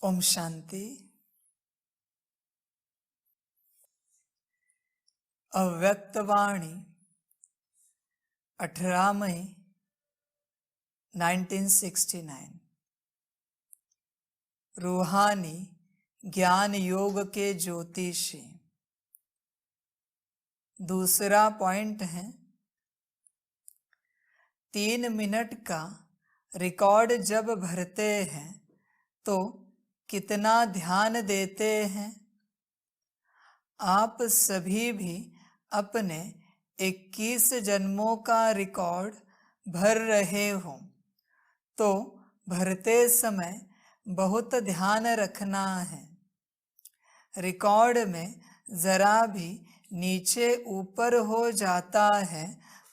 ओम शांति। अव्यक्तवाणी 18 मई 1969। रूहानी ज्ञान योग के ज्योतिषी। दूसरा पॉइंट है 3 मिनट का रिकॉर्ड जब भरते हैं तो कितना ध्यान देते हैं। आप सभी भी अपने 21 जन्मों का रिकॉर्ड भर रहे हो, तो भरते समय बहुत ध्यान रखना है। रिकॉर्ड में जरा भी नीचे ऊपर हो जाता है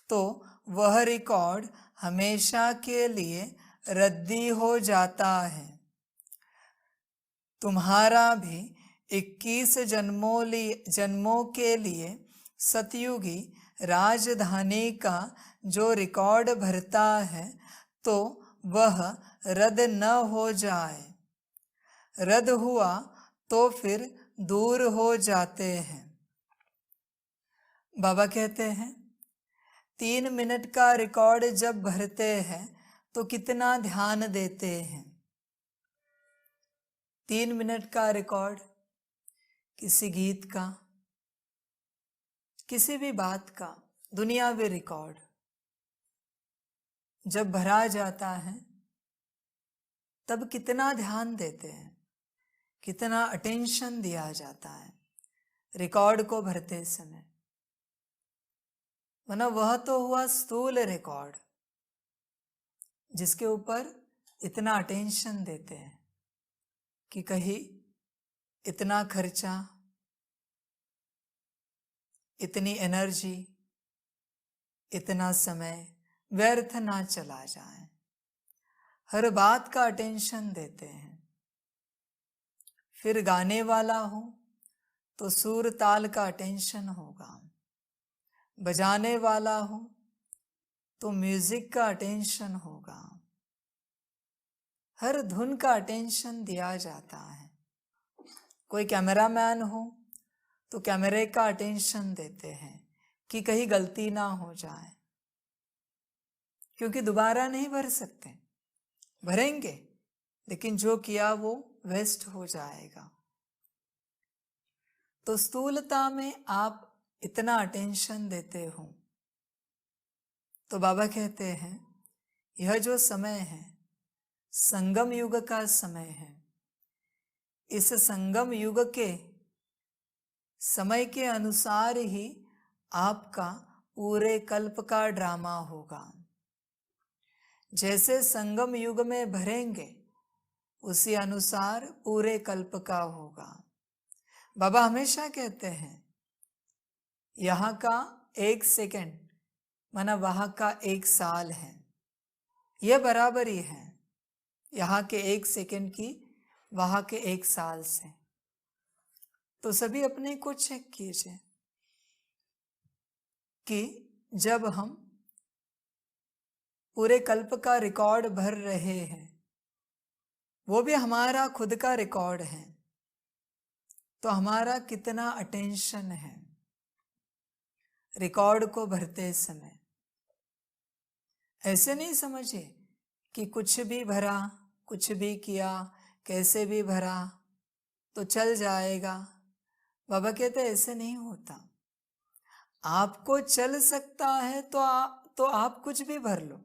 तो वह रिकॉर्ड हमेशा के लिए रद्दी हो जाता है। तुम्हारा भी 21 जन्मों के लिए सतयुगी राजधानी का जो रिकॉर्ड भरता है तो वह रद्द न हो जाए। रद्द हुआ तो फिर दूर हो जाते हैं। बाबा कहते हैं 3 मिनट का रिकॉर्ड जब भरते हैं तो कितना ध्यान देते हैं। 3 मिनट का रिकॉर्ड किसी गीत का, किसी भी बात का, दुनियावी रिकॉर्ड जब भरा जाता है तब कितना ध्यान देते हैं, कितना अटेंशन दिया जाता है रिकॉर्ड को भरते समय। वरना वह तो हुआ स्थूल रिकॉर्ड जिसके ऊपर इतना अटेंशन देते हैं कि कहीं इतना खर्चा, इतनी एनर्जी, इतना समय व्यर्थ ना चला जाए। हर बात का अटेंशन देते हैं। फिर गाने वाला हो तो सुर ताल का अटेंशन होगा, बजाने वाला हो तो म्यूजिक का अटेंशन होगा। हर धुन का अटेंशन दिया जाता है। कोई कैमरामैन हो तो कैमरे का अटेंशन देते हैं कि कहीं गलती ना हो जाए, क्योंकि दोबारा नहीं भर सकते। भरेंगे लेकिन जो किया वो वेस्ट हो जाएगा। तो स्थूलता में आप इतना अटेंशन देते हो तो बाबा कहते हैं यह जो समय है संगम युग का समय है। इस संगम युग के समय के अनुसार ही आपका पूरे कल्प का ड्रामा होगा। जैसे संगम युग में भरेंगे उसी अनुसार पूरे कल्प का होगा। बाबा हमेशा कहते हैं यहाँ का 1 सेकंड माना वहाँ का 1 साल है। यह बराबरी है यहाँ के 1 सेकंड की वहाँ के 1 साल से। तो सभी अपने को चेक कीजिए कि जब हम पूरे कल्प का रिकॉर्ड भर रहे हैं, वो भी हमारा खुद का रिकॉर्ड है, तो हमारा कितना अटेंशन है रिकॉर्ड को भरते समय। ऐसे नहीं समझिए कि कुछ भी भरा, कुछ भी किया, कैसे भी भरा तो चल जाएगा। बाबा कहते ऐसे नहीं होता। आपको चल सकता है तो आप कुछ भी भर लो,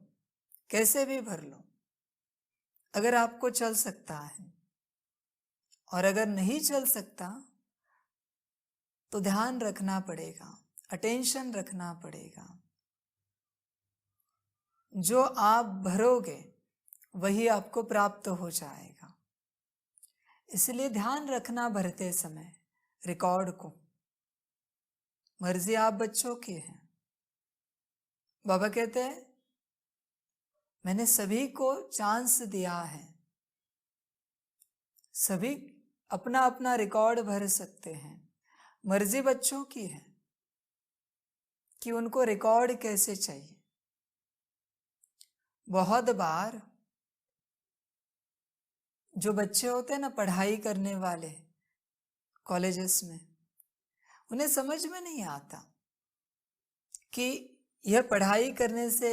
कैसे भी भर लो, अगर आपको चल सकता है। और अगर नहीं चल सकता तो ध्यान रखना पड़ेगा, अटेंशन रखना पड़ेगा। जो आप भरोगे वही आपको प्राप्त हो जाएगा। इसलिए ध्यान रखना भरते समय रिकॉर्ड को। मर्जी आप बच्चों की है। बाबा कहते हैं मैंने सभी को चांस दिया है, सभी अपना अपना रिकॉर्ड भर सकते हैं। मर्जी बच्चों की है कि उनको रिकॉर्ड कैसे चाहिए। बहुत बार जो बच्चे होते हैं ना पढ़ाई करने वाले कॉलेजेस में, उन्हें समझ में नहीं आता कि यह पढ़ाई करने से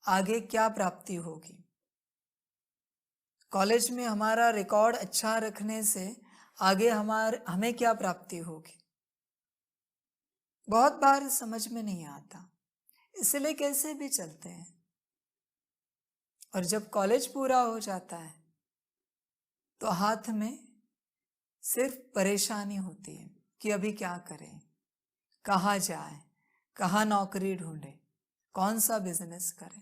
आगे क्या प्राप्ति होगी। कॉलेज में हमारा रिकॉर्ड अच्छा रखने से आगे हमें क्या प्राप्ति होगी, बहुत बार समझ में नहीं आता, इसलिए कैसे भी चलते हैं। और जब कॉलेज पूरा हो जाता है तो हाथ में सिर्फ परेशानी होती है कि अभी क्या करें, कहाँ जाए, कहाँ नौकरी ढूंढे, कौन सा बिजनेस करें।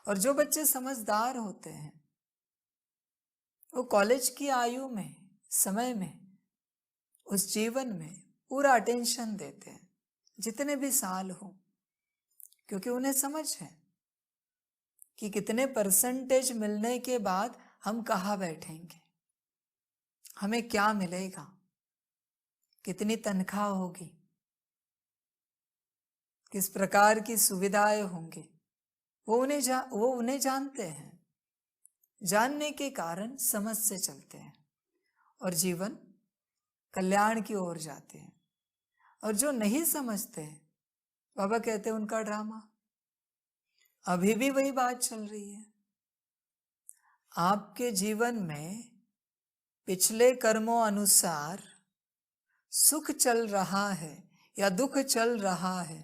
और जो बच्चे समझदार होते हैं वो कॉलेज की आयु में, समय में, उस जीवन में पूरा अटेंशन देते हैं, जितने भी साल हो, क्योंकि उन्हें समझ है कि कितने परसेंटेज मिलने के बाद हम कहाँ बैठेंगे, हमें क्या मिलेगा, कितनी तनख्वाह होगी, किस प्रकार की सुविधाएं होंगी, वो उन्हें जानते हैं। जानने के कारण समझ से चलते हैं और जीवन कल्याण की ओर जाते हैं। और जो नहीं समझते, बाबा कहते हैं उनका ड्रामा। अभी भी वही बात चल रही है। आपके जीवन में पिछले कर्मों अनुसार सुख चल रहा है या दुख चल रहा है,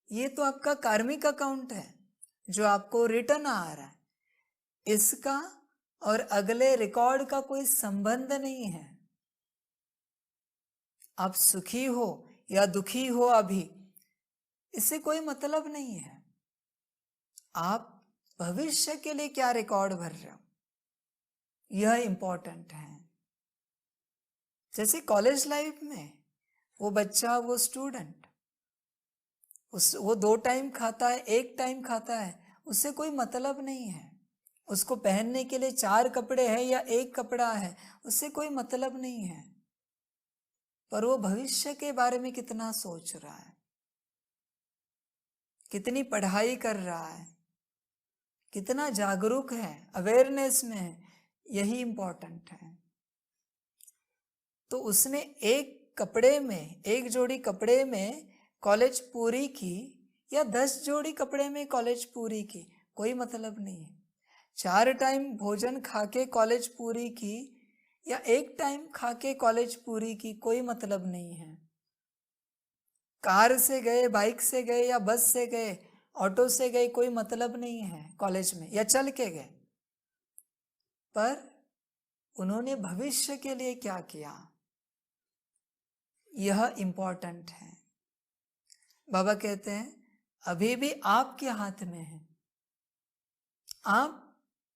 ये तो आपका कार्मिक अकाउंट है जो आपको रिटर्न आ रहा है। इसका और अगले रिकॉर्ड का कोई संबंध नहीं है। आप सुखी हो या दुखी हो अभी, इससे कोई मतलब नहीं है। आप भविष्य के लिए क्या रिकॉर्ड भर रहे हो, यह इंपॉर्टेंट है। जैसे कॉलेज लाइफ में वो बच्चा, वो स्टूडेंट, वो 2 टाइम खाता है, 1 टाइम खाता है, उससे कोई मतलब नहीं है। उसको पहनने के लिए 4 कपड़े हैं या 1 कपड़ा है, उससे कोई मतलब नहीं है। पर वो भविष्य के बारे में कितना सोच रहा है, कितनी पढ़ाई कर रहा है, कितना जागरूक है, अवेयरनेस में है, यही इंपॉर्टेंट है। तो उसने एक जोड़ी कपड़े में कॉलेज पूरी की या 10 जोड़ी कपड़े में कॉलेज पूरी की, कोई मतलब नहीं है। 4 टाइम भोजन खाके कॉलेज पूरी की या 1 टाइम खाके कॉलेज पूरी की, कोई मतलब नहीं है। कार से गए, बाइक से गए या बस से गए, ऑटो से गए, कोई मतलब नहीं है कॉलेज में, या चल के गए। पर उन्होंने भविष्य के लिए क्या किया, यह इंपॉर्टेंट है। बाबा कहते हैं अभी भी आपके हाथ में है।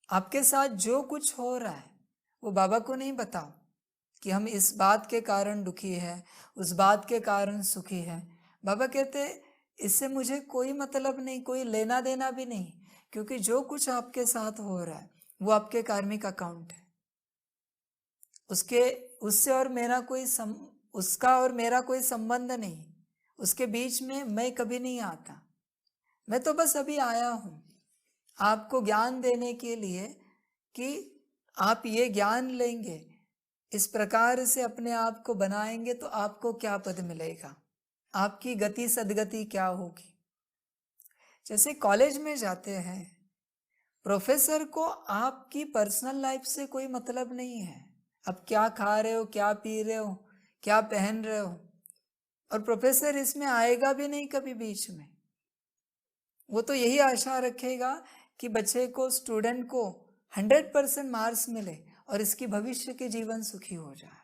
आपके साथ जो कुछ हो रहा है वो बाबा को नहीं बताओ कि हम इस बात के कारण दुखी है, उस बात के कारण सुखी है। बाबा कहते इससे मुझे कोई मतलब नहीं, कोई लेना देना भी नहीं, क्योंकि जो कुछ आपके साथ हो रहा है वो आपके कार्मिक अकाउंट है। उससे और मेरा उसका और मेरा कोई संबंध नहीं, उसके बीच में मैं कभी नहीं आता। मैं तो बस अभी आया हूँ आपको ज्ञान देने के लिए कि आप ये ज्ञान लेंगे, इस प्रकार से अपने आप को बनाएंगे तो आपको क्या पद मिलेगा, आपकी गति सदगति क्या होगी। जैसे कॉलेज में जाते हैं, प्रोफेसर को आपकी पर्सनल लाइफ से कोई मतलब नहीं है। आप क्या खा रहे हो, क्या पी रहे हो, क्या पहन रहे हो, और प्रोफेसर इसमें आएगा भी नहीं कभी बीच में। वो तो यही आशा रखेगा कि बच्चे को, स्टूडेंट को 100% मार्क्स मिले और इसकी भविष्य के जीवन सुखी हो जाए।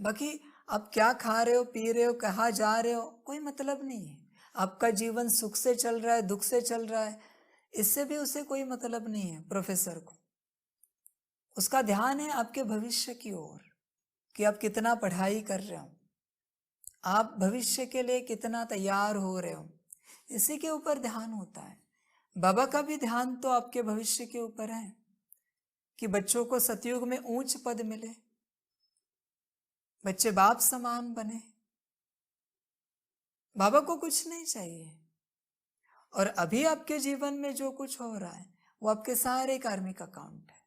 बाकी आप क्या खा रहे हो, पी रहे हो, कहाँ जा रहे हो, कोई मतलब नहीं है। आपका जीवन सुख से चल रहा है, दुख से चल रहा है, इससे भी उसे कोई मतलब नहीं है। प्रोफेसर को उसका ध्यान है आपके भविष्य की ओर, कि आप कितना पढ़ाई कर रहे हो, आप भविष्य के लिए कितना तैयार हो रहे हो, इसी के ऊपर ध्यान होता है। बाबा का भी ध्यान तो आपके भविष्य के ऊपर है कि बच्चों को सतयुग में ऊंच पद मिले, बच्चे बाप समान बने। बाबा को कुछ नहीं चाहिए। और अभी आपके जीवन में जो कुछ हो रहा है वो आपके सारे कार्मिक अकाउंट है।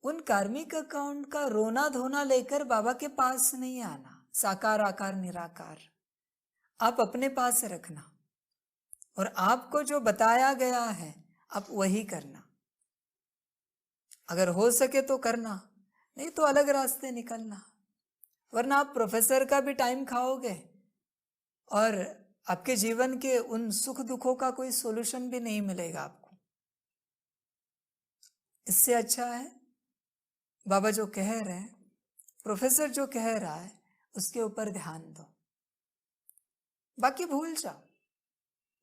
उन कार्मिक अकाउंट का रोना धोना लेकर बाबा के पास नहीं आना। साकार आकार निराकार आप अपने पास रखना, और आपको जो बताया गया है आप वही करना। अगर हो सके तो करना, नहीं तो अलग रास्ते निकलना, वरना आप प्रोफेसर का भी टाइम खाओगे और आपके जीवन के उन सुख दुखों का कोई सॉल्यूशन भी नहीं मिलेगा आपको। इससे अच्छा है बाबा जो कह रहे हैं, प्रोफेसर जो कह रहा है उसके ऊपर ध्यान दो, बाकी भूल जाओ।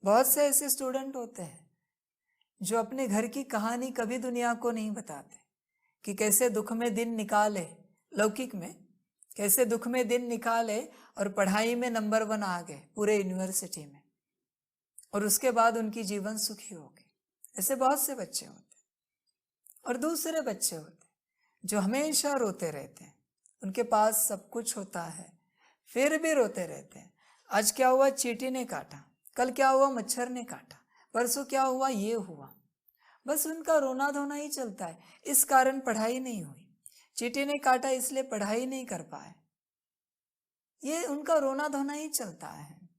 बहुत से ऐसे स्टूडेंट होते हैं जो अपने घर की कहानी कभी दुनिया को नहीं बताते कि कैसे दुख में दिन निकाले, लौकिक में कैसे दुख में दिन निकाले और पढ़ाई में नंबर 1 आ गए पूरे यूनिवर्सिटी में, और उसके बाद उनकी जीवन सुखी हो गई। ऐसे बहुत से बच्चे होते हैं। और दूसरे बच्चे होते हैं जो हमेशा रोते रहते हैं, उनके पास सब कुछ होता है फिर भी रोते रहते हैं। आज क्या हुआ, चींटी ने काटा, कल क्या हुआ, मच्छर ने काटा, परसों क्या हुआ, ये हुआ। बस उनका रोना धोना ही चलता है। इस कारण पढ़ाई नहीं हुई, चींटी ने काटा इसलिए पढ़ाई नहीं कर पाए, ये उनका रोना धोना ही चलता है।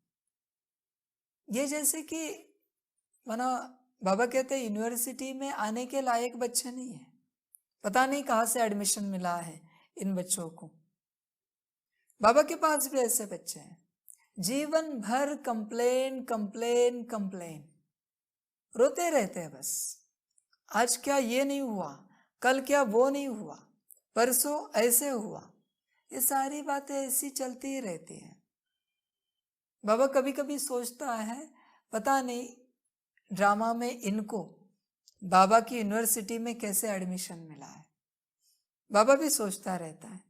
ये जैसे कि माना बाबा कहते हैं यूनिवर्सिटी में आने के लायक बच्चे नहीं है, पता नहीं कहाँ से एडमिशन मिला है इन बच्चों को। बाबा के पास भी ऐसे बच्चे हैं, जीवन भर कंप्लेन कंप्लेन कंप्लेन, रोते रहते हैं बस। आज क्या ये नहीं हुआ, कल क्या वो नहीं हुआ, परसों ऐसे हुआ, ये सारी बातें ऐसी चलती ही रहती हैं। बाबा कभी कभी सोचता है पता नहीं ड्रामा में इनको बाबा की यूनिवर्सिटी में कैसे एडमिशन मिला है। बाबा भी सोचता रहता है,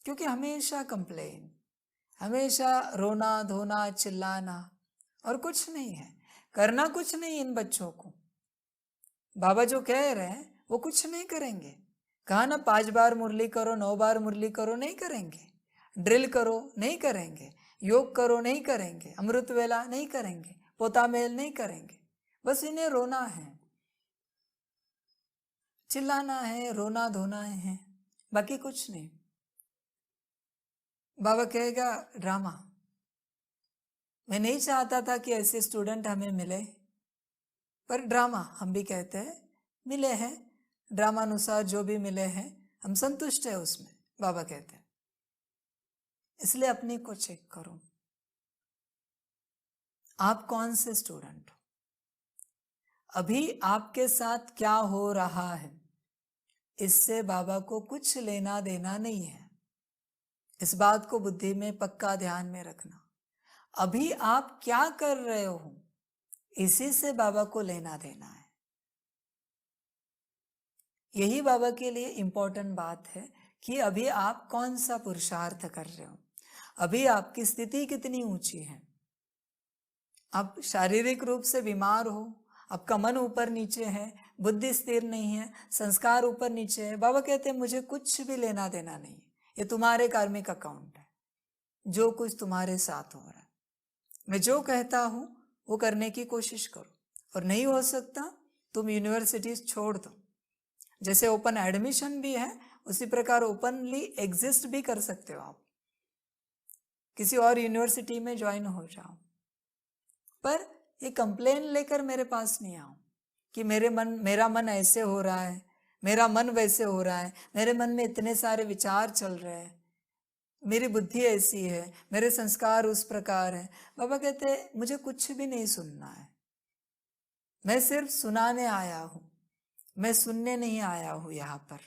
क्योंकि हमेशा कंप्लेन, हमेशा रोना धोना चिल्लाना, और कुछ नहीं है, करना कुछ नहीं इन बच्चों को। बाबा जो कह रहे हैं वो कुछ नहीं करेंगे। कहा ना 5 बार मुरली करो, 9 बार मुरली करो, नहीं करेंगे। ड्रिल करो, नहीं करेंगे। योग करो, नहीं करेंगे। अमृत वेला नहीं करेंगे। पोता मेल नहीं करेंगे। बस इन्हें रोना है, चिल्लाना है, रोना धोना है, बाकी कुछ नहीं। बाबा कहेगा ड्रामा, मैं नहीं चाहता था कि ऐसे स्टूडेंट हमें मिले, पर ड्रामा हम भी कहते हैं मिले हैं, ड्रामा अनुसार जो भी मिले हैं हम संतुष्ट है उसमें, बाबा कहते हैं। इसलिए अपने को चेक करो, आप कौन से स्टूडेंट हो, अभी आपके साथ क्या हो रहा है इससे बाबा को कुछ लेना देना नहीं है। इस बात को बुद्धि में पक्का ध्यान में रखना। अभी आप क्या कर रहे हो इसी से बाबा को लेना देना है। यही बाबा के लिए इंपॉर्टेंट बात है कि अभी आप कौन सा पुरुषार्थ कर रहे हो, अभी आपकी स्थिति कितनी ऊंची है। आप शारीरिक रूप से बीमार हो, आपका मन ऊपर नीचे है, बुद्धि स्थिर नहीं है, संस्कार ऊपर नीचे है। बाबा कहते हैं मुझे कुछ भी लेना देना नहीं, ये तुम्हारे कार्मिक अकाउंट है, जो कुछ तुम्हारे साथ हो रहा है। मैं जो कहता हूं वो करने की कोशिश करो, और नहीं हो सकता तुम यूनिवर्सिटीज छोड़ दो। जैसे ओपन एडमिशन भी है उसी प्रकार ओपनली एग्जिस्ट भी कर सकते हो, आप किसी और यूनिवर्सिटी में ज्वाइन हो जाओ, पर ये कंप्लेन लेकर मेरे पास नहीं आओ कि मेरा मन ऐसे हो रहा है, मेरा मन वैसे हो रहा है, मेरे मन में इतने सारे विचार चल रहे हैं, मेरी बुद्धि ऐसी है, मेरे संस्कार उस प्रकार है। बाबा कहते हैं मुझे कुछ भी नहीं सुनना है, मैं सिर्फ सुनाने आया हूं, मैं सुनने नहीं आया हूं यहां पर।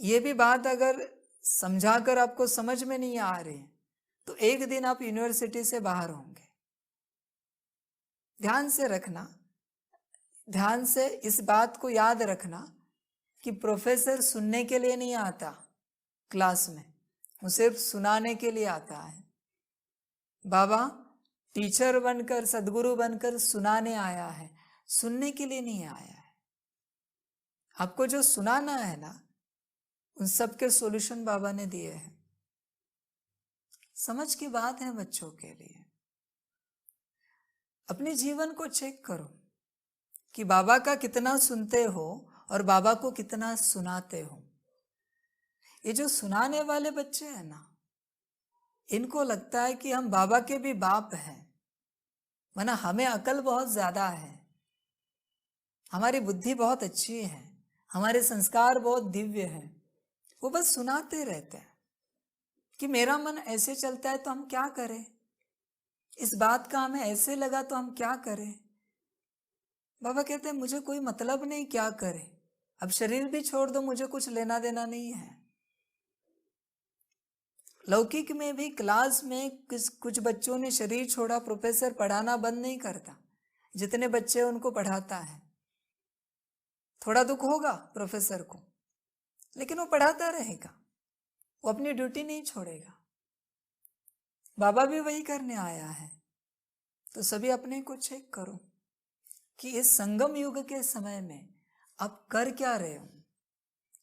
ये भी बात अगर समझाकर आपको समझ में नहीं आ रही तो एक दिन आप यूनिवर्सिटी से बाहर होंगे। ध्यान से रखना, ध्यान से इस बात को याद रखना कि प्रोफेसर सुनने के लिए नहीं आता क्लास में, वो सिर्फ सुनाने के लिए आता है। बाबा टीचर बनकर, सदगुरु बनकर सुनाने आया है, सुनने के लिए नहीं आया है। आपको जो सुनाना है ना, उन सब के सॉल्यूशन बाबा ने दिए हैं। समझ की बात है बच्चों के लिए। अपने जीवन को चेक करो, कि बाबा का कितना सुनते हो और बाबा को कितना सुनाते हो। ये जो सुनाने वाले बच्चे हैं ना, इनको लगता है कि हम बाबा के भी बाप हैं, वरना हमें अकल बहुत ज्यादा है, हमारी बुद्धि बहुत अच्छी है, हमारे संस्कार बहुत दिव्य हैं। वो बस सुनाते रहते हैं कि मेरा मन ऐसे चलता है तो हम क्या करें, इस बात का हमें ऐसे लगा तो हम क्या करें। बाबा कहते हैं मुझे कोई मतलब नहीं क्या करे, अब शरीर भी छोड़ दो, मुझे कुछ लेना देना नहीं है। लौकिक में भी क्लास में कुछ बच्चों ने शरीर छोड़ा, प्रोफेसर पढ़ाना बंद नहीं करता, जितने बच्चे उनको पढ़ाता है। थोड़ा दुख होगा प्रोफेसर को, लेकिन वो पढ़ाता रहेगा, वो अपनी ड्यूटी नहीं छोड़ेगा। बाबा भी वही करने आया है। तो सभी अपने को चेक करो कि इस संगम युग के समय में आप कर क्या रहे हो,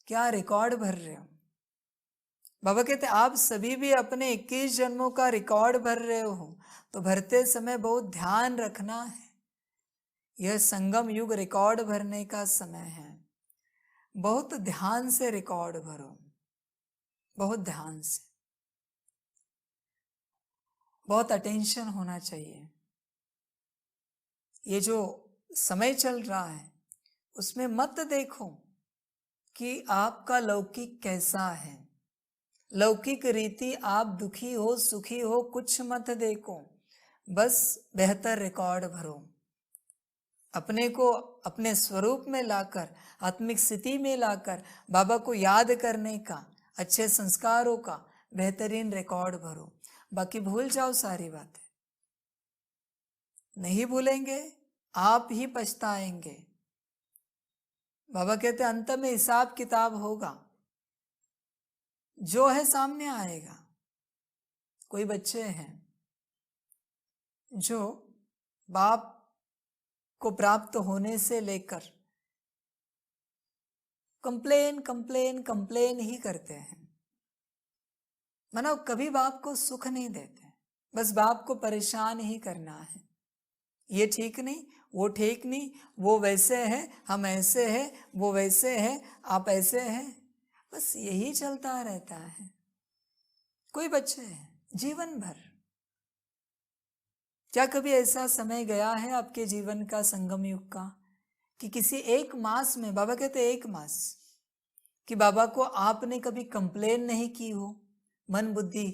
क्या रिकॉर्ड भर रहे हो। बाबा कहते आप सभी भी अपने 21 जन्मों का रिकॉर्ड भर रहे हो, तो भरते समय बहुत ध्यान रखना है। यह संगम युग रिकॉर्ड भरने का समय है, बहुत ध्यान से रिकॉर्ड भरो, बहुत ध्यान से, बहुत अटेंशन होना चाहिए। ये जो समय चल रहा है उसमें मत देखो कि आपका लौकिक कैसा है, लौकिक रीति आप दुखी हो सुखी हो कुछ मत देखो, बस बेहतर रिकॉर्ड भरो। अपने को अपने स्वरूप में लाकर, आत्मिक स्थिति में लाकर बाबा को याद करने का, अच्छे संस्कारों का बेहतरीन रिकॉर्ड भरो। बाकी भूल जाओ सारी बातें, नहीं भूलेंगे आप ही पछताएंगे। बाबा कहते अंत में हिसाब किताब होगा, जो है सामने आएगा। कोई बच्चे हैं जो बाप को प्राप्त होने से लेकर कंप्लेन कंप्लेन कंप्लेन ही करते हैं, मानो कभी बाप को सुख नहीं देते, बस बाप को परेशान ही करना है। ये ठीक नहीं, वो ठीक नहीं, वो वैसे है, हम ऐसे हैं, वो वैसे है, आप ऐसे हैं, बस यही चलता रहता है। कोई बच्चे हैं जीवन भर। क्या कभी ऐसा समय गया है आपके जीवन का, संगम युग का, कि किसी एक मास में, बाबा कहते एक मास, कि बाबा को आपने कभी कंप्लेन नहीं की हो, मन बुद्धि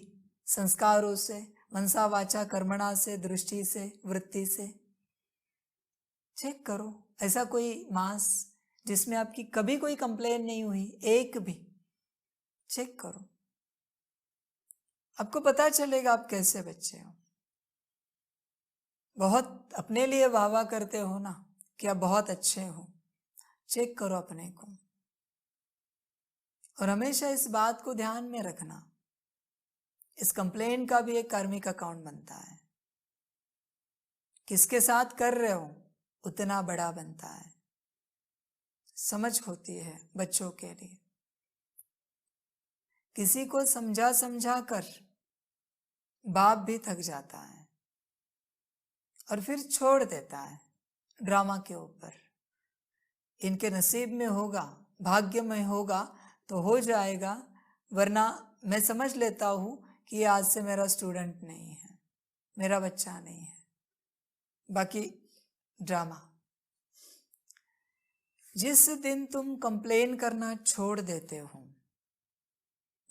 संस्कारों से, मनसा वाचा कर्मणा से, दृष्टि से, वृत्ति से? चेक करो ऐसा कोई मास जिसमें आपकी कभी कोई कंप्लेन नहीं हुई, एक भी। चेक करो, आपको पता चलेगा आप कैसे बच्चे हो। बहुत अपने लिए वाह वाह करते हो ना कि आप बहुत अच्छे हो। चेक करो अपने को, और हमेशा इस बात को ध्यान में रखना, इस कंप्लेन का भी एक कार्मिक अकाउंट बनता है। किसके साथ कर रहे हो उतना बड़ा बनता है। समझ होती है बच्चों के लिए, किसी को समझा समझा कर बाप भी थक जाता है और फिर छोड़ देता है ड्रामा के ऊपर। इनके नसीब में होगा, भाग्य में होगा तो हो जाएगा, वरना मैं समझ लेता हूं कि ये आज से मेरा स्टूडेंट नहीं है, मेरा बच्चा नहीं है। बाकी ड्रामा। जिस दिन तुम कंप्लेन करना छोड़ देते हो,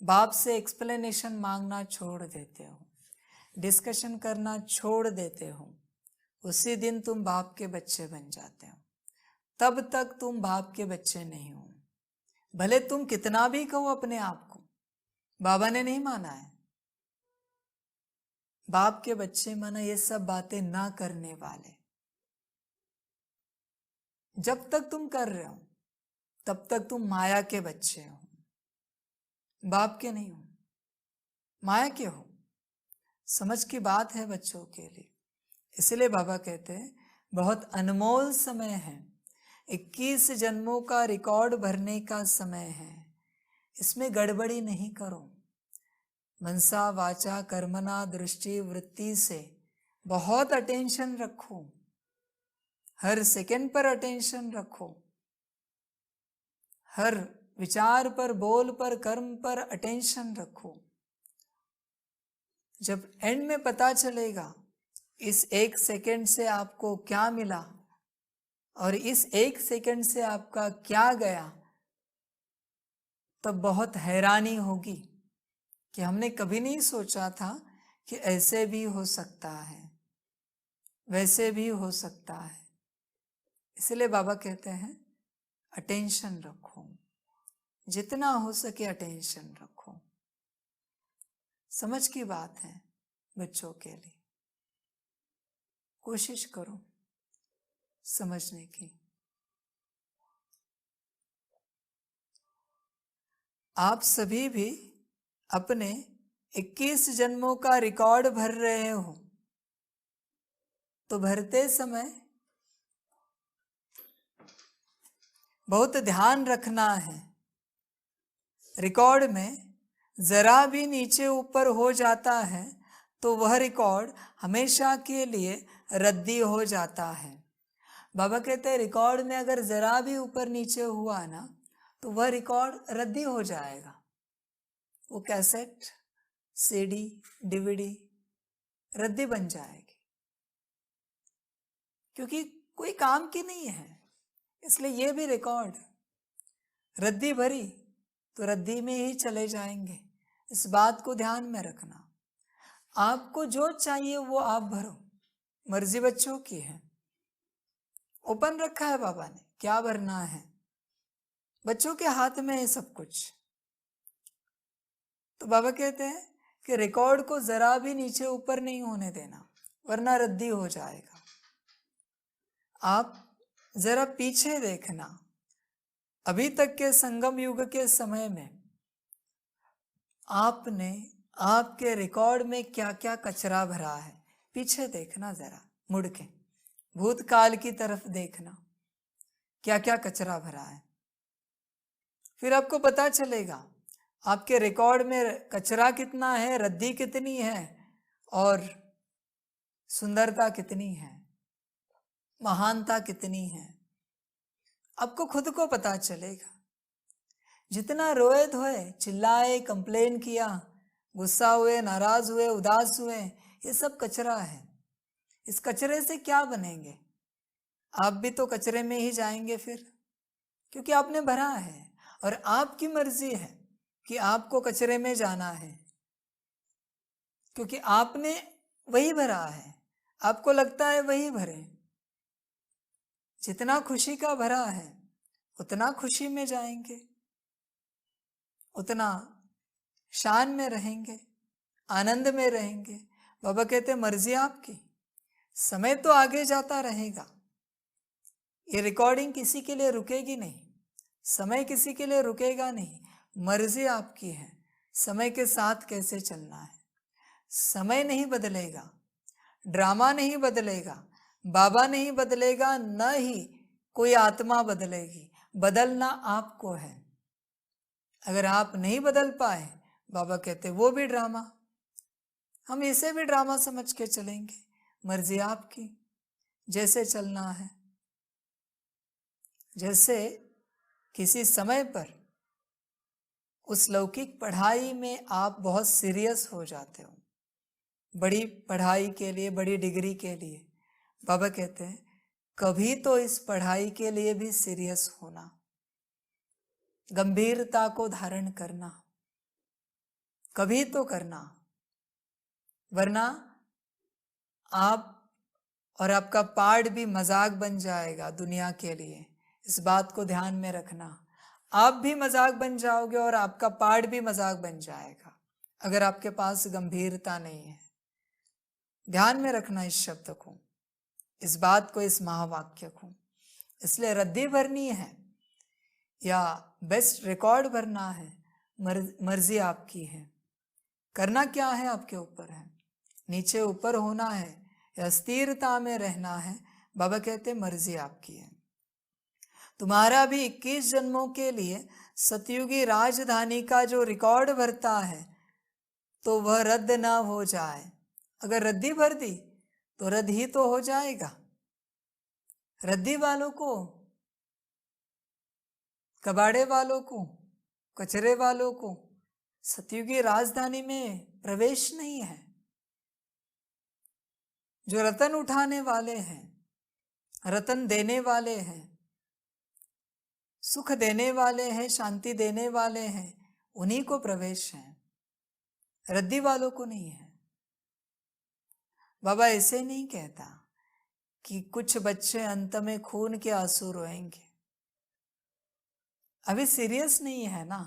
बाप से एक्सप्लेनेशन मांगना छोड़ देते हो, डिस्कशन करना छोड़ देते हो, उसी दिन तुम बाप के बच्चे बन जाते हो। तब तक तुम बाप के बच्चे नहीं हो। भले तुम कितना भी कहो अपने आप को, बाबा ने नहीं माना है। बाप के बच्चे माना ये सब बातें ना करने वाले। जब तक तुम कर रहे हो तब तक तुम माया के बच्चे हो, बाप के नहीं हो, माया के हो। समझ की बात है बच्चों के लिए। इसलिए बाबा कहते हैं बहुत अनमोल समय है, 21 जन्मों का रिकॉर्ड भरने का समय है, इसमें गड़बड़ी नहीं करो। मनसा वाचा कर्मणा दृष्टि वृत्ति से बहुत अटेंशन रखो, हर सेकंड पर अटेंशन रखो, हर विचार पर, बोल पर, कर्म पर अटेंशन रखो। जब एंड में पता चलेगा इस 1 सेकंड से आपको क्या मिला और इस 1 सेकंड से आपका क्या गया, तब बहुत हैरानी होगी कि हमने कभी नहीं सोचा था कि ऐसे भी हो सकता है, वैसे भी हो सकता है। इसलिए बाबा कहते हैं अटेंशन रखो, जितना हो सके अटेंशन रखो। समझ की बात है बच्चों के लिए, कोशिश करो समझने की। आप सभी भी अपने 21 जन्मों का रिकॉर्ड भर रहे हो, तो भरते समय बहुत ध्यान रखना है। रिकॉर्ड में जरा भी नीचे ऊपर हो जाता है तो वह रिकॉर्ड हमेशा के लिए रद्दी हो जाता है। बाबा कहते हैं रिकॉर्ड में अगर जरा भी ऊपर नीचे हुआ ना तो वह रिकॉर्ड रद्दी हो जाएगा। वो कैसेट, सीडी, डीवीडी रद्दी बन जाएगी, क्योंकि कोई काम की नहीं है। इसलिए ये भी रिकॉर्ड रद्दी भरी तो रद्दी में ही चले जाएंगे। इस बात को ध्यान में रखना। आपको जो चाहिए वो आप भरो, मर्जी बच्चों की है। ओपन रखा है बाबा ने, क्या भरना है, बच्चों के हाथ में है सब कुछ। तो बाबा कहते हैं कि रिकॉर्ड को जरा भी नीचे ऊपर नहीं होने देना, वरना रद्दी हो जाएगा। आप जरा पीछे देखना, अभी तक के संगम युग के समय में आपने आपके रिकॉर्ड में क्या क्या कचरा भरा है। पीछे देखना जरा, मुड़ के भूतकाल की तरफ देखना, क्या क्या कचरा भरा है। फिर आपको पता चलेगा आपके रिकॉर्ड में कचरा कितना है, रद्दी कितनी है और सुंदरता कितनी है, महानता कितनी है। आपको खुद को पता चलेगा। जितना रोए धोए, चिल्लाए, कंप्लेन किया, गुस्सा हुए, नाराज हुए, उदास हुए, ये सब कचरा है। इस कचरे से क्या बनेंगे? आप भी तो कचरे में ही जाएंगे फिर, क्योंकि आपने भरा है और आपकी मर्जी है कि आपको कचरे में जाना है, क्योंकि आपने वही भरा है। आपको लगता है वही भरे। जितना खुशी का भरा है उतना खुशी में जाएंगे, उतना शान में रहेंगे, आनंद में रहेंगे। बाबा कहते मर्जी आपकी, समय तो आगे जाता रहेगा। ये रिकॉर्डिंग किसी के लिए रुकेगी नहीं, समय किसी के लिए रुकेगा नहीं। मर्जी आपकी है समय के साथ कैसे चलना है। समय नहीं बदलेगा, ड्रामा नहीं बदलेगा, बाबा नहीं बदलेगा, न ही कोई आत्मा बदलेगी। बदलना आपको है। अगर आप नहीं बदल पाए, बाबा कहते वो भी ड्रामा, हम इसे भी ड्रामा समझ के चलेंगे। मर्जी आपकी, जैसे चलना है। जैसे किसी समय पर उस लौकिक पढ़ाई में आप बहुत सीरियस हो जाते हो, बड़ी पढ़ाई के लिए, बड़ी डिग्री के लिए, बाबा कहते हैं कभी तो इस पढ़ाई के लिए भी सीरियस होना, गंभीरता को धारण करना, कभी तो करना, वरना आप और आपका पाठ भी मजाक बन जाएगा दुनिया के लिए। इस बात को ध्यान में रखना। आप भी मजाक बन जाओगे और आपका पाठ भी मजाक बन जाएगा अगर आपके पास गंभीरता नहीं है। ध्यान में रखना इस शब्द को, इस बात को, इस महावाक्य को। इसलिए रद्दी भरनी है या बेस्ट रिकॉर्ड भरना है, मर्जी आपकी है। करना क्या है आपके ऊपर है। नीचे ऊपर होना है या स्थिरता में रहना है, बाबा कहते मर्जी आपकी है। तुम्हारा भी 21 जन्मों के लिए सतयुगी राजधानी का जो रिकॉर्ड भरता है तो वह रद्द ना हो जाए। अगर रद्दी भर दी तो रद्द ही तो हो जाएगा। रद्दी वालों को, कबाड़े वालों को, कचरे वालों को सतयुगी राजधानी में प्रवेश नहीं है। जो रतन उठाने वाले हैं, रतन देने वाले हैं, सुख देने वाले हैं, शांति देने वाले हैं, उन्हीं को प्रवेश है, रद्दी वालों को नहीं है। बाबा ऐसे नहीं कहता कि कुछ बच्चे अंत में खून के आंसू रोएंगे। अभी सीरियस नहीं है ना,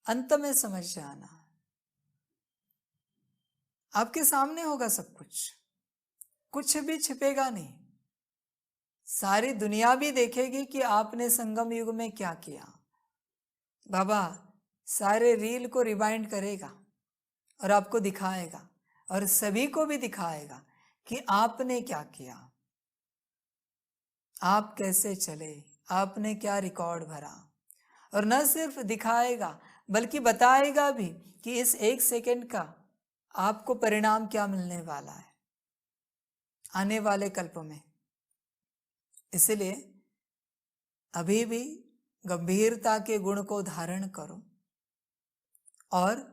अंत में समझ जाना। आपके सामने होगा सब कुछ भी छिपेगा नहीं। सारी दुनिया भी देखेगी कि आपने संगम युग में क्या किया। बाबा सारे रील को रिवाइंड करेगा और आपको दिखाएगा, और सभी को भी दिखाएगा कि आपने क्या किया, आप कैसे चले, आपने क्या रिकॉर्ड भरा। और न सिर्फ दिखाएगा बल्कि बताएगा भी कि इस 1 सेकंड का आपको परिणाम क्या मिलने वाला है आने वाले कल्प में। इसलिए अभी भी गंभीरता के गुण को धारण करो और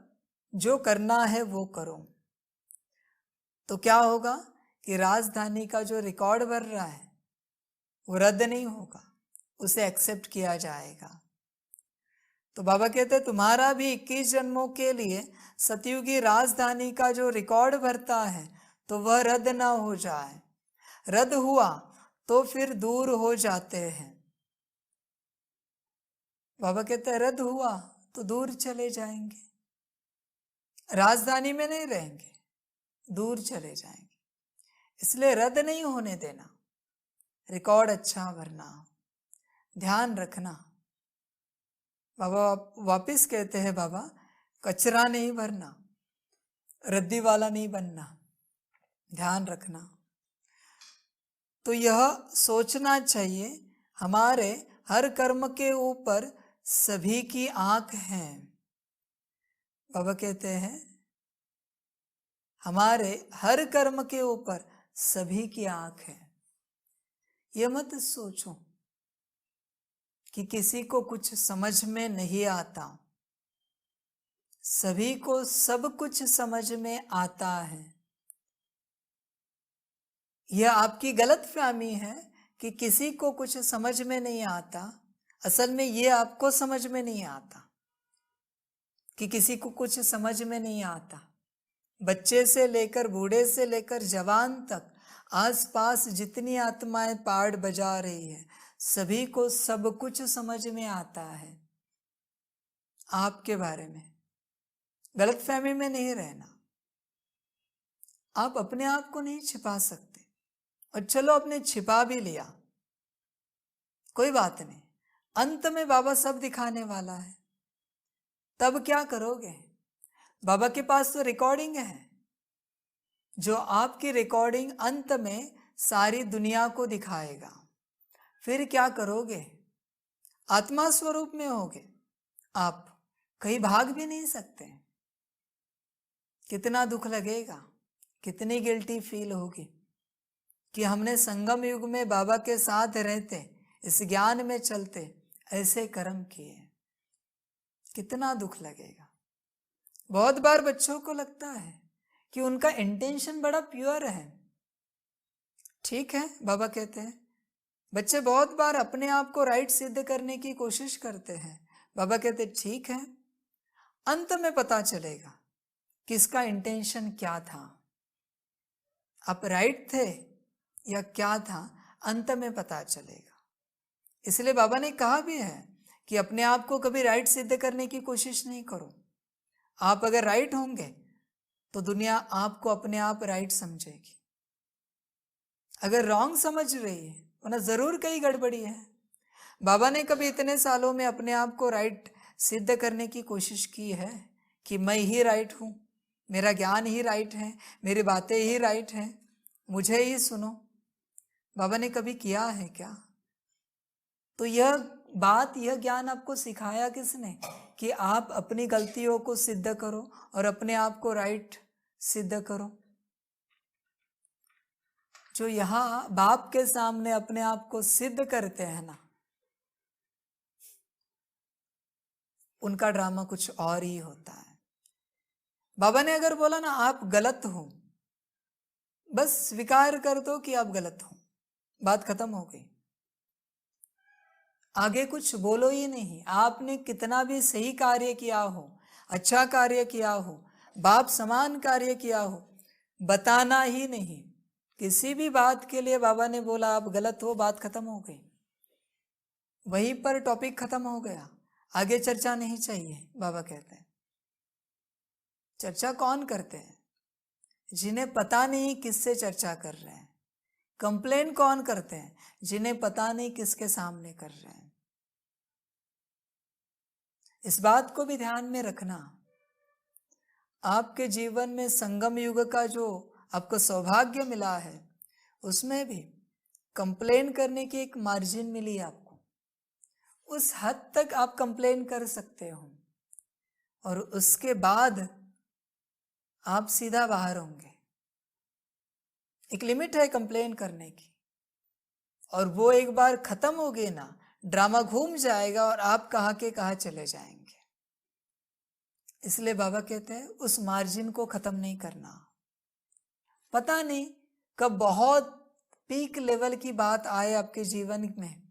जो करना है वो करो। तो क्या होगा कि राजधानी का जो रिकॉर्ड बन रहा है वो रद्द नहीं होगा, उसे एक्सेप्ट किया जाएगा। तो बाबा कहते हैं तुम्हारा भी 21 जन्मों के लिए सतयुगी राजधानी का जो रिकॉर्ड भरता है तो वह रद्द ना हो जाए। रद्द हुआ तो फिर दूर हो जाते हैं। बाबा कहते हैं रद्द हुआ तो दूर चले जाएंगे, राजधानी में नहीं रहेंगे, दूर चले जाएंगे। इसलिए रद्द नहीं होने देना, रिकॉर्ड अच्छा भरना, ध्यान रखना। बाबा वापिस कहते हैं बाबा कचरा नहीं भरना, रद्दी वाला नहीं बनना, ध्यान रखना। तो यह सोचना चाहिए हमारे हर कर्म के ऊपर सभी की आंख है। बाबा कहते हैं हमारे हर कर्म के ऊपर सभी की आंख है। ये मत सोचो कि किसी को कुछ समझ में नहीं आता, सभी को सब कुछ समझ में आता है। यह आपकी गलतफहमी है कि किसी को कुछ समझ में नहीं आता। असल में ये आपको समझ में नहीं आता कि किसी को कुछ समझ में नहीं आता। बच्चे से लेकर बूढ़े से लेकर जवान तक आसपास जितनी आत्माएं पाड़ बजा रही है सभी को सब कुछ समझ में आता है। आपके बारे में गलतफहमी में नहीं रहना। आप अपने आप को नहीं छिपा सकते, और चलो आपने छिपा भी लिया, कोई बात नहीं, अंत में बाबा सब दिखाने वाला है। तब क्या करोगे? बाबा के पास तो रिकॉर्डिंग है, जो आपकी रिकॉर्डिंग अंत में सारी दुनिया को दिखाएगा। फिर क्या करोगे? आत्मा स्वरूप में होगे, आप कहीं भाग भी नहीं सकते। कितना दुख लगेगा, कितनी गिल्टी फील होगी कि हमने संगम युग में बाबा के साथ रहते, इस ज्ञान में चलते ऐसे कर्म किए। कितना दुख लगेगा। बहुत बार बच्चों को लगता है कि उनका इंटेंशन बड़ा प्योर है। ठीक है, बाबा कहते हैं बच्चे बहुत बार अपने आप को राइट सिद्ध करने की कोशिश करते हैं। बाबा कहते ठीक है, अंत में पता चलेगा किसका इंटेंशन क्या था, आप राइट थे या क्या था, अंत में पता चलेगा। इसलिए बाबा ने कहा भी है कि अपने आप को कभी राइट सिद्ध करने की कोशिश नहीं करो। आप अगर राइट होंगे तो दुनिया आपको अपने आप राइट समझेगी। अगर रॉन्ग समझ रही है वरना जरूर कहीं गड़बड़ी है। बाबा ने कभी इतने सालों में अपने आप को राइट सिद्ध करने की कोशिश की है कि मैं ही राइट हूँ, मेरा ज्ञान ही राइट है, मेरी बातें ही राइट हैं, मुझे ही सुनो? बाबा ने कभी किया है क्या? तो यह ज्ञान आपको सिखाया किसने कि आप अपनी गलतियों को सिद्ध करो और अपने आप को राइट सिद्ध करो। जो यहाँ बाप के सामने अपने आप को सिद्ध करते हैं ना, उनका ड्रामा कुछ और ही होता है। बाबा ने अगर बोला ना आप गलत हो, बस स्वीकार कर दो कि आप गलत हो, बात खत्म हो गई। आगे कुछ बोलो ही नहीं। आपने कितना भी सही कार्य किया हो, अच्छा कार्य किया हो, बाप समान कार्य किया हो, बताना ही नहीं। किसी भी बात के लिए बाबा ने बोला आप गलत हो, बात खत्म हो गई, वहीं पर टॉपिक खत्म हो गया। आगे चर्चा नहीं चाहिए। बाबा कहते हैं चर्चा कौन करते हैं? जिन्हें पता नहीं किससे चर्चा कर रहे हैं। कंप्लेन कौन करते हैं? जिन्हें पता नहीं किसके सामने कर रहे हैं। इस बात को भी ध्यान में रखना। आपके जीवन में संगम युग का जो आपको सौभाग्य मिला है, उसमें भी कंप्लेन करने की एक मार्जिन मिली आपको। उस हद तक आप कंप्लेन कर सकते हो और उसके बाद आप सीधा बाहर होंगे। एक लिमिट है कंप्लेन करने की, और वो एक बार खत्म हो गई ना, ड्रामा घूम जाएगा और आप कहाँ के कहाँ चले जाएंगे। इसलिए बाबा कहते हैं उस मार्जिन को खत्म नहीं करना। पता नहीं कब बहुत पीक लेवल की बात आए आपके जीवन में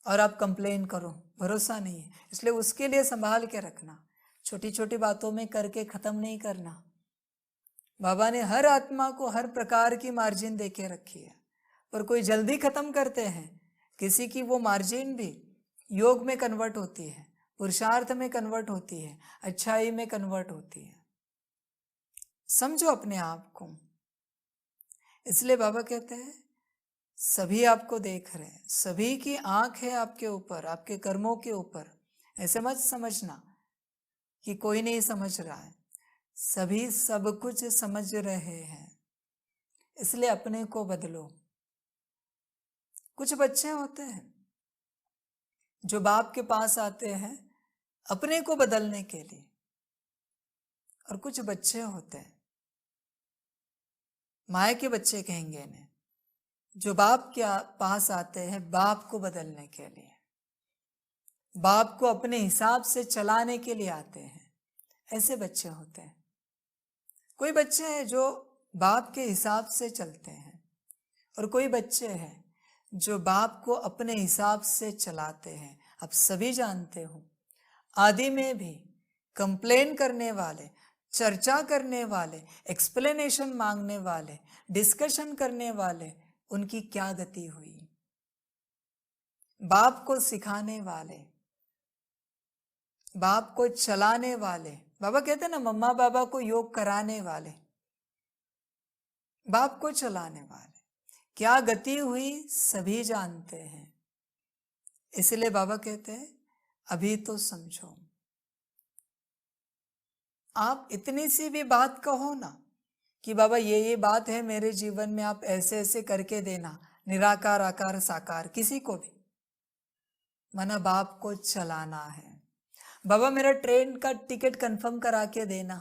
और आप कंप्लेन करो, भरोसा नहीं है। इसलिए उसके लिए संभाल के रखना। छोटी छोटी बातों में करके खत्म नहीं करना। बाबा ने हर आत्मा को हर प्रकार की मार्जिन दे के रखी है, पर कोई जल्दी खत्म करते हैं। किसी की वो मार्जिन भी योग में कन्वर्ट होती है, पुरुषार्थ में कन्वर्ट होती है, अच्छाई में कन्वर्ट होती है। समझो अपने आप को। इसलिए बाबा कहते हैं सभी आपको देख रहे हैं, सभी की आंख है आपके ऊपर, आपके कर्मों के ऊपर। ऐसे मत समझना कि कोई नहीं समझ रहा है, सभी सब कुछ समझ रहे हैं। इसलिए अपने को बदलो। कुछ बच्चे होते हैं जो बाप के पास आते हैं अपने को बदलने के लिए, और कुछ बच्चे होते हैं, माया के बच्चे कहेंगे इन्हें, जो बाप के पास आते हैं बाप को बदलने के लिए, बाप को अपने हिसाब से चलाने के लिए आते हैं। ऐसे बच्चे होते हैं। कोई बच्चे हैं जो बाप के हिसाब से चलते हैं, और कोई बच्चे हैं जो बाप को अपने हिसाब से चलाते हैं। आप सभी जानते हो, आदि में भी कंप्लेन करने वाले, चर्चा करने वाले, एक्सप्लेनेशन मांगने वाले, डिस्कशन करने वाले, उनकी क्या गति हुई। बाप को सिखाने वाले, बाप को चलाने वाले, बाबा कहते हैं ना मम्मा बाबा को योग कराने वाले, बाप को चलाने वाले, क्या गति हुई सभी जानते हैं। इसलिए बाबा कहते हैं अभी तो समझो। आप इतनी सी भी बात कहो ना कि बाबा ये बात है मेरे जीवन में, आप ऐसे ऐसे करके देना, निराकार आकार साकार, किसी को भी मना बाप को चलाना है। बाबा मेरा ट्रेन का टिकट कंफर्म करा के देना,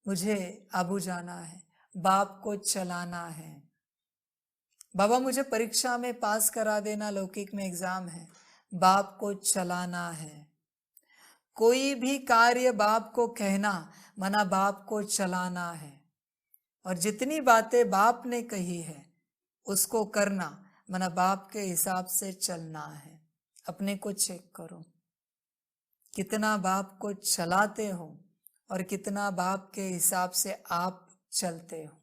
मुझे आबू जाना है, बाप को चलाना है। बाबा मुझे परीक्षा में पास करा देना, लौकिक में एग्जाम है, बाप को चलाना है। कोई भी कार्य बाप को कहना मना बाप को चलाना है, और जितनी बातें बाप ने कही है उसको करना मना बाप के हिसाब से चलना है। अपने को चेक करो, कितना बाप को चलाते हो और कितना बाप के हिसाब से आप चलते हो।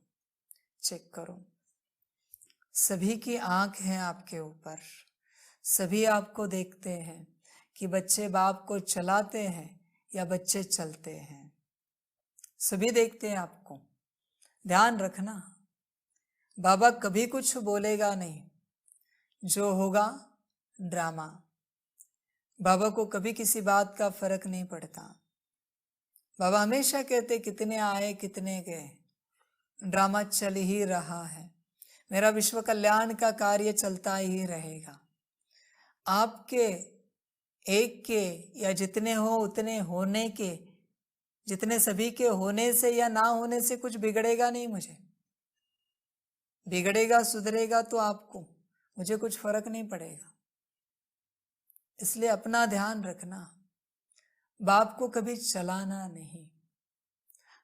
चेक करो। सभी की आंख है आपके ऊपर, सभी आपको देखते हैं कि बच्चे बाप को चलाते हैं या बच्चे चलते हैं। सभी देखते हैं आपको। ध्यान रखना, बाबा कभी कुछ बोलेगा नहीं, जो होगा ड्रामा। बाबा को कभी किसी बात का फर्क नहीं पड़ता। बाबा हमेशा कहते कितने आए कितने गए, ड्रामा चल ही रहा है, मेरा विश्व कल्याण का कार्य चलता ही रहेगा। आपके एक के या जितने हो उतने होने के, जितने सभी के होने से या ना होने से कुछ बिगड़ेगा नहीं मुझे। बिगड़ेगा सुधरेगा तो आपको, मुझे कुछ फर्क नहीं पड़ेगा। इसलिए अपना ध्यान रखना, बाप को कभी चलाना नहीं।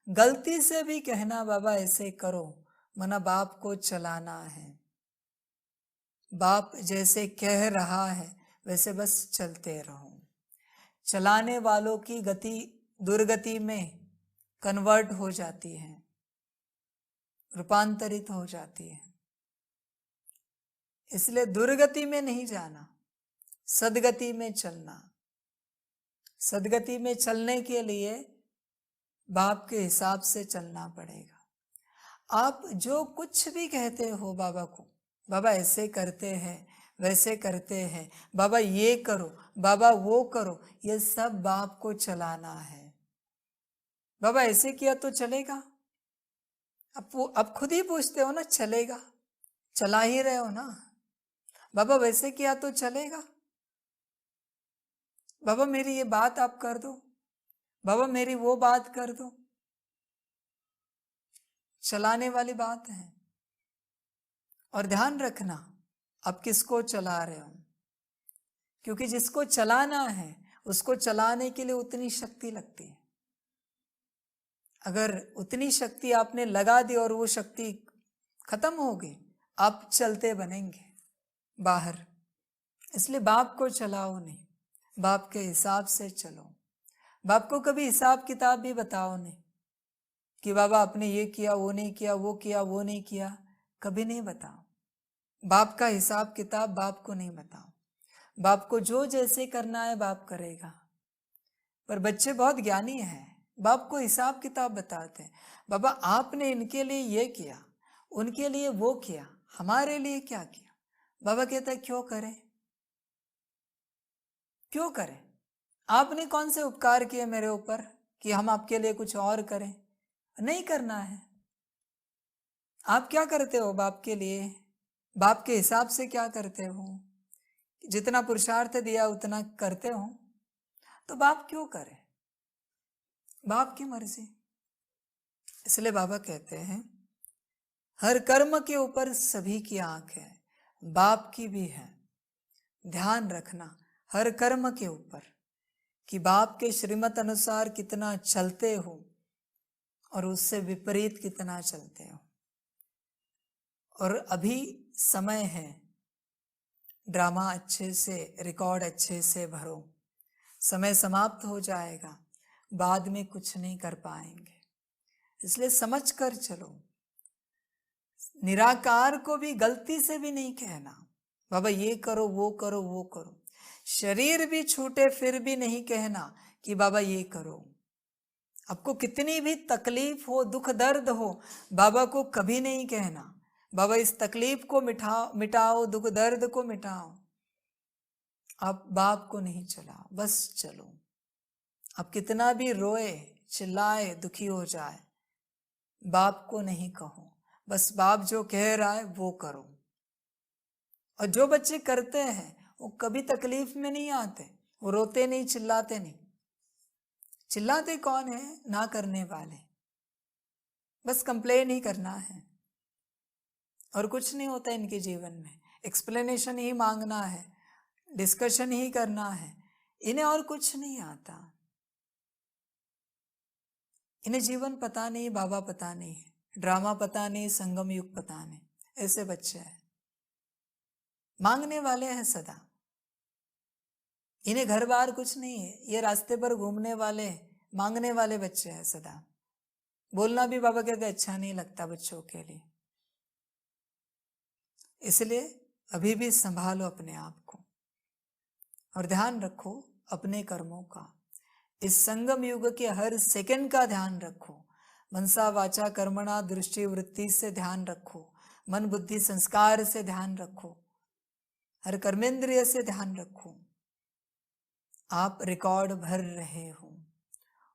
गलती से भी कहना बाबा ऐसे करो, मना बाप को चलाना है। बाप जैसे कह रहा है वैसे बस चलते रहो। चलाने वालों की गति दुर्गति में कन्वर्ट हो जाती है, रूपांतरित हो जाती है। इसलिए दुर्गति में नहीं जाना, सदगति में चलना। सदगति में चलने के लिए बाप के हिसाब से चलना पड़ेगा। आप जो कुछ भी कहते हो बाबा को, बाबा ऐसे करते हैं वैसे करते हैं, बाबा ये करो, बाबा वो करो, ये सब बाप को चलाना है। बाबा ऐसे किया तो चलेगा? अब खुद ही पूछते हो ना, चलेगा? चला ही रहे हो ना। बाबा वैसे किया तो चलेगा? बाबा मेरी ये बात आप कर दो, बाबा मेरी वो बात कर दो। चलाने वाली बात है। और ध्यान रखना आप किसको चला रहे हो, क्योंकि जिसको चलाना है उसको चलाने के लिए उतनी शक्ति लगती है। अगर उतनी शक्ति आपने लगा दी और वो शक्ति खत्म हो गई, आप चलते बनेंगे बाहर। इसलिए बाप को चलाओ नहीं, बाप के हिसाब से चलो। बाप को कभी हिसाब किताब भी बताओ नहीं कि बाबा आपने ये किया वो नहीं किया, वो किया वो नहीं किया, कभी नहीं बताओ। बाप का हिसाब किताब बाप को नहीं बताओ। बाप को जो जैसे करना है बाप करेगा। पर बच्चे बहुत ज्ञानी हैं, बाप को हिसाब किताब बताते हैं। बाबा आपने इनके लिए ये किया, उनके लिए वो किया, हमारे लिए क्या किया? बाबा कहता है क्यों करें, क्यों करें? आपने कौन से उपकार किए मेरे ऊपर कि हम आपके लिए कुछ और करें? नहीं करना है। आप क्या करते हो बाप के लिए? बाप के हिसाब से क्या करते हो? जितना पुरुषार्थ दिया उतना करते हो, तो बाप क्यों करे? बाप की मर्जी। इसलिए बाबा कहते हैं हर कर्म के ऊपर सभी की आंख है, बाप की भी है। ध्यान रखना हर कर्म के ऊपर कि बाप के श्रीमत अनुसार कितना चलते हो और उससे विपरीत कितना चलते हो। और अभी समय है, ड्रामा अच्छे से, रिकॉर्ड अच्छे से भरो। समय समाप्त हो जाएगा, बाद में कुछ नहीं कर पाएंगे। इसलिए समझ कर चलो। निराकार को भी गलती से भी नहीं कहना बाबा ये करो वो करो वो करो। शरीर भी छूटे फिर भी नहीं कहना कि बाबा ये करो। आपको कितनी भी तकलीफ हो, दुख दर्द हो, बाबा को कभी नहीं कहना बाबा इस तकलीफ को मिटाओ, दुख दर्द को मिटाओ। आप बाप को नहीं चलाओ, बस चलो। आप कितना भी रोए, चिल्लाए, दुखी हो जाए, बाप को नहीं कहो, बस बाप जो कह रहा है वो करो। और जो बच्चे करते हैं वो कभी तकलीफ में नहीं आते, वो रोते नहीं, चिल्लाते नहीं। चिल्लाते कौन है? ना करने वाले। बस कंप्लेन ही करना है और कुछ नहीं होता इनके जीवन में। एक्सप्लेनेशन ही मांगना है, डिस्कशन ही करना है, इन्हें और कुछ नहीं आता। इन्हें जीवन पता नहीं, बाबा पता नहीं, ड्रामा पता नहीं, संगम युग पता नहीं। ऐसे बच्चे हैं, मांगने वाले हैं सदा। इन्हें घर बार कुछ नहीं है, ये रास्ते पर घूमने वाले, मांगने वाले बच्चे हैं सदा। बोलना भी बाबा कहते अच्छा नहीं लगता बच्चों के लिए। इसलिए अभी भी संभालो अपने आप को और ध्यान रखो अपने कर्मों का। इस संगम युग के हर सेकंड का ध्यान रखो। मनसा वाचा कर्मणा दृष्टि वृत्ति से ध्यान रखो, मन बुद्धि संस्कार से ध्यान रखो, हर कर्मेंद्रिय से ध्यान रखो। आप रिकॉर्ड भर रहे हो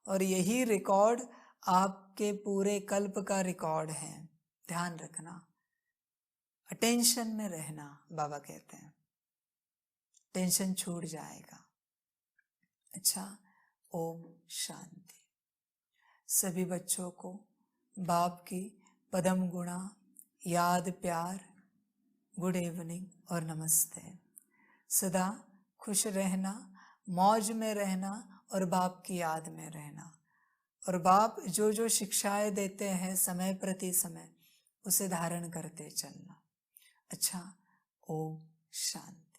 और यही रिकॉर्ड आपके पूरे कल्प का रिकॉर्ड है। ध्यान रखना, अटेंशन में रहना। बाबा कहते हैं टेंशन छूट जाएगा। अच्छा, ओम शांति। सभी बच्चों को बाप की पदम गुणा याद, प्यार, गुड इवनिंग और नमस्ते। सदा खुश रहना, मौज में रहना और बाप की याद में रहना। और बाप जो जो शिक्षाएं देते हैं समय प्रति समय, उसे धारण करते चलना। अच्छा, ओम शांति।